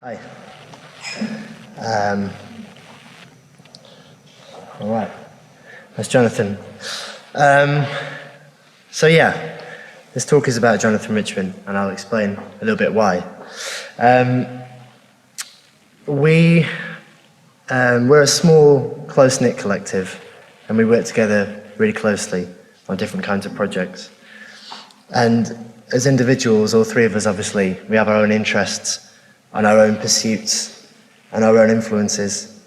Hi. All right. That's Jonathan. So yeah, this talk is about Jonathan Richman, and I'll explain a little bit why. We're a small, close-knit collective, and we work together really closely on different kinds of projects. And as individuals, all three of us, obviously, we have our own interests and our own pursuits and our own influences.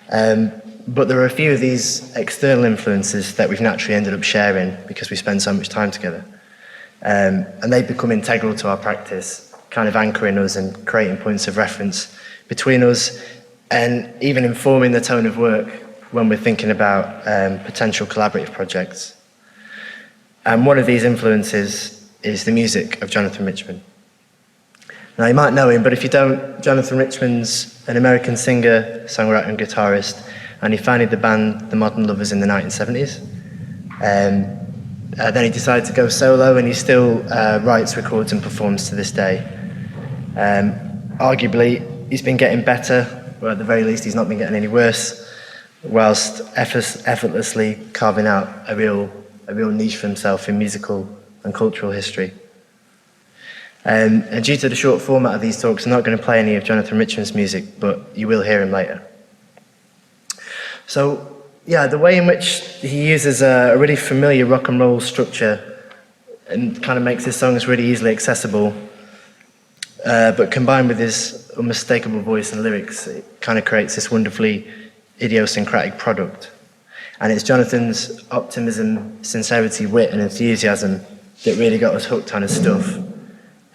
But there are a few of these external influences that we've naturally ended up sharing because we spend so much time together. And they become integral to our practice, kind of anchoring us and creating points of reference between us and even informing the tone of work when we're thinking about potential collaborative projects. And one of these influences is the music of Jonathan Richman. Now, you might know him, but if you don't, Jonathan Richman's an American singer, songwriter, and guitarist, and he founded the band The Modern Lovers in the 1970s. Then he decided to go solo, and he still writes, records, and performs to this day. Arguably, he's been getting better, or at the very least, he's not been getting any worse, whilst effortlessly carving out a real niche for himself in musical and cultural history. And due to the short format of these talks, I'm not going to play any of Jonathan Richman's music, but you will hear him later. So, yeah, the way in which he uses a really familiar rock and roll structure and kind of makes his songs really easily accessible, but combined with his unmistakable voice and lyrics, it kind of creates this wonderfully idiosyncratic product. And it's Jonathan's optimism, sincerity, wit, and enthusiasm that really got us hooked on his stuff.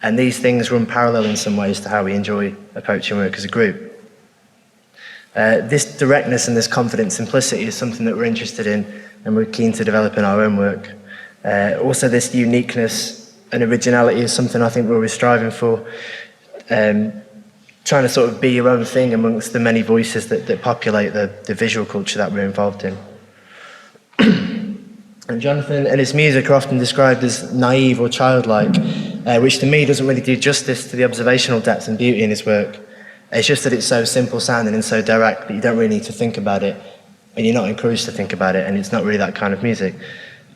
And these things run parallel in some ways to how we enjoy approaching work as a group. This directness and this confident simplicity is something that we're interested in and we're keen to develop in our own work. Also, this uniqueness and originality is something I think we're always striving for, trying to sort of be your own thing amongst the many voices that populate the visual culture that we're involved in. And Jonathan and his music are often described as naive or childlike, which to me doesn't really do justice to the observational depth and beauty in his work. It's just that it's so simple sounding and so direct that you don't really need to think about it, and you're not encouraged to think about it, and it's not really that kind of music.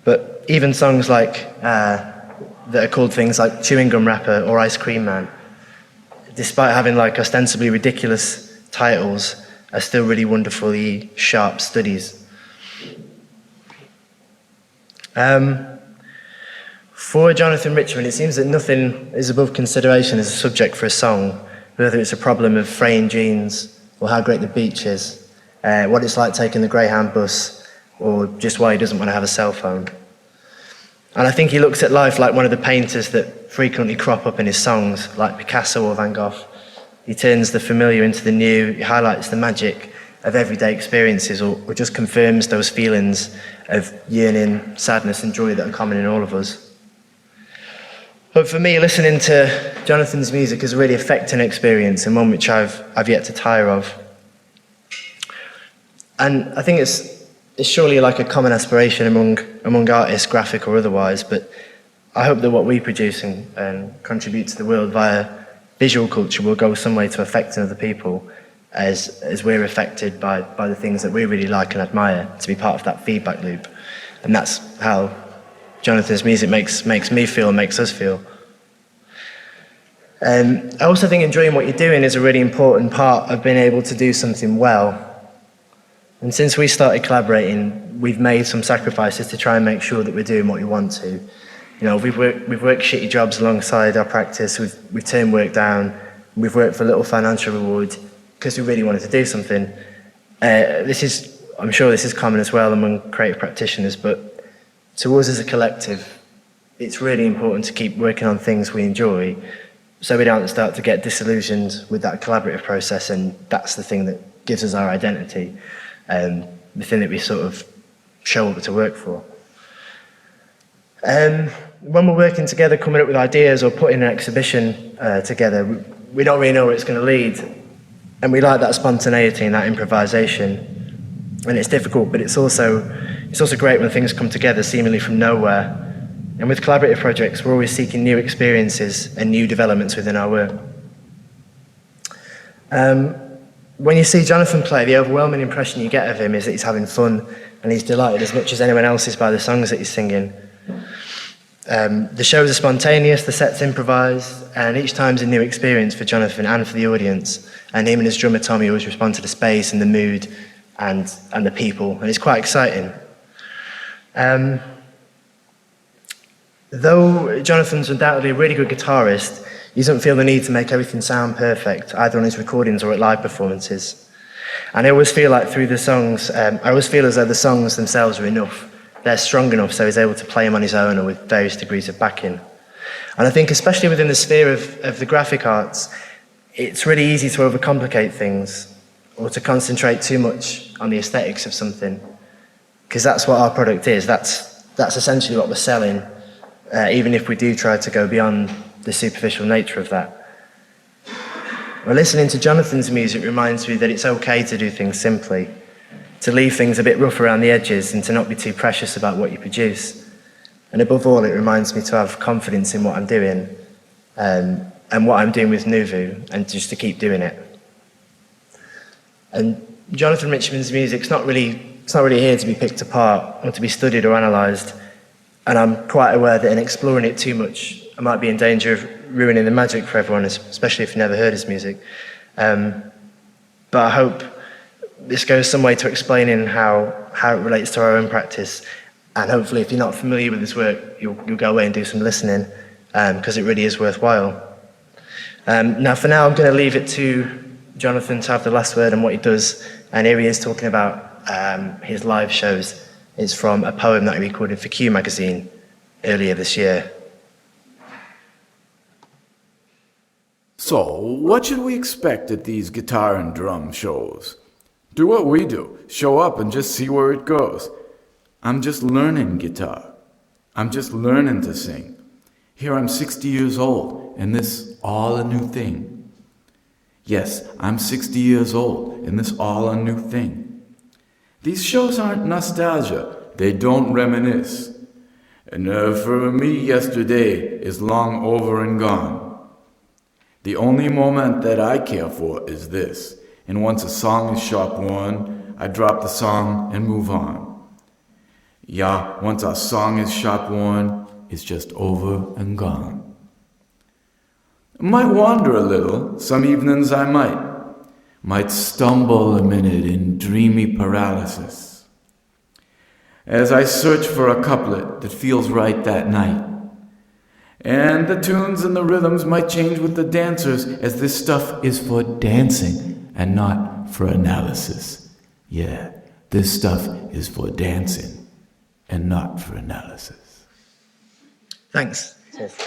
But even songs like that are called things like Chewing Gum Rapper or Ice Cream Man, despite having like ostensibly ridiculous titles, are still really wonderfully sharp studies. For Jonathan Richman, it seems that nothing is above consideration as a subject for a song, whether it's a problem of fraying jeans, or how great the beach is, what it's like taking the Greyhound bus, or just why he doesn't want to have a cell phone. And I think he looks at life like one of the painters that frequently crop up in his songs, like Picasso or Van Gogh. He turns the familiar into the new, he highlights the magic of everyday experiences, or just confirms those feelings of yearning, sadness, and joy that are common in all of us. But for me, listening to Jonathan's music is a really affecting experience, and one which I've yet to tire of. And I think it's surely like a common aspiration among artists, graphic or otherwise, but I hope that what we produce and contribute to the world via visual culture will go some way to affecting other people as we're affected by the things that we really like and admire, to be part of that feedback loop. And that's how Jonathan's music makes me feel, makes us feel. I also think enjoying what you're doing is a really important part of being able to do something well. And since we started collaborating, we've made some sacrifices to try and make sure that we're doing what we want to. You know, we've worked shitty jobs alongside our practice, we've turned work down, we've worked for little financial reward because we really wanted to do something. I'm sure this is common as well among creative practitioners, but to us as a collective, it's really important to keep working on things we enjoy so we don't start to get disillusioned with that collaborative process, and that's the thing that gives us our identity, the thing that we sort of show up to work for. When we're working together, coming up with ideas or putting an exhibition together, we don't really know where it's going to lead, and we like that spontaneity and that improvisation. And it's difficult, but it's also great when things come together seemingly from nowhere. And with collaborative projects, we're always seeking new experiences and new developments within our work. When you see Jonathan play, the overwhelming impression you get of him is that he's having fun and he's delighted as much as anyone else is by the songs that he's singing. The shows are spontaneous, the set's improvised, and each time's a new experience for Jonathan and for the audience. And him and his drummer Tommy always respond to the space and the mood and the people, and it's quite exciting. Though Jonathan's undoubtedly a really good guitarist, he doesn't feel the need to make everything sound perfect, either on his recordings or at live performances. And I always feel like through the songs, I always feel as though the songs themselves are enough. They're strong enough so he's able to play them on his own or with various degrees of backing. And I think especially within the sphere of the graphic arts, it's really easy to overcomplicate things or to concentrate too much on the aesthetics of something, because that's what our product is. That's essentially what we're selling, even if we do try to go beyond the superficial nature of that. Well, listening to Jonathan's music reminds me that it's okay to do things simply, to leave things a bit rough around the edges and to not be too precious about what you produce. And above all, it reminds me to have confidence in what I'm doing and what I'm doing with Nous, Vous, and just to keep doing it. And Jonathan Richman's music's not really here to be picked apart or to be studied or analysed. And I'm quite aware that in exploring it too much, I might be in danger of ruining the magic for everyone, especially if you've never heard his music. But I hope this goes some way to explaining how it relates to our own practice. And hopefully, if you're not familiar with his work, you'll go away and do some listening, because it really is worthwhile. Now, for now, I'm going to leave it to Jonathan to have the last word on what he does. And here he is talking about his live shows. It's from a poem that he recorded for Q magazine earlier this year. So, what should we expect at these guitar and drum shows? Do what we do, show up and just see where it goes. I'm just learning guitar. I'm just learning to sing. Here I'm 60 years old, and this all a new thing. Yes, I'm 60 years old, and this all a new thing. These shows aren't nostalgia, they don't reminisce. And for me, yesterday is long over and gone. The only moment that I care for is this, and once a song is sharp won, I drop the song and move on. Yeah, once our song is sharp won, it's just over and gone. I might wander a little, some evenings I might stumble a minute in dreamy paralysis, as I search for a couplet that feels right that night. And the tunes and the rhythms might change with the dancers, as this stuff is for dancing and not for analysis. Yeah, this stuff is for dancing and not for analysis. Thanks. Cheers.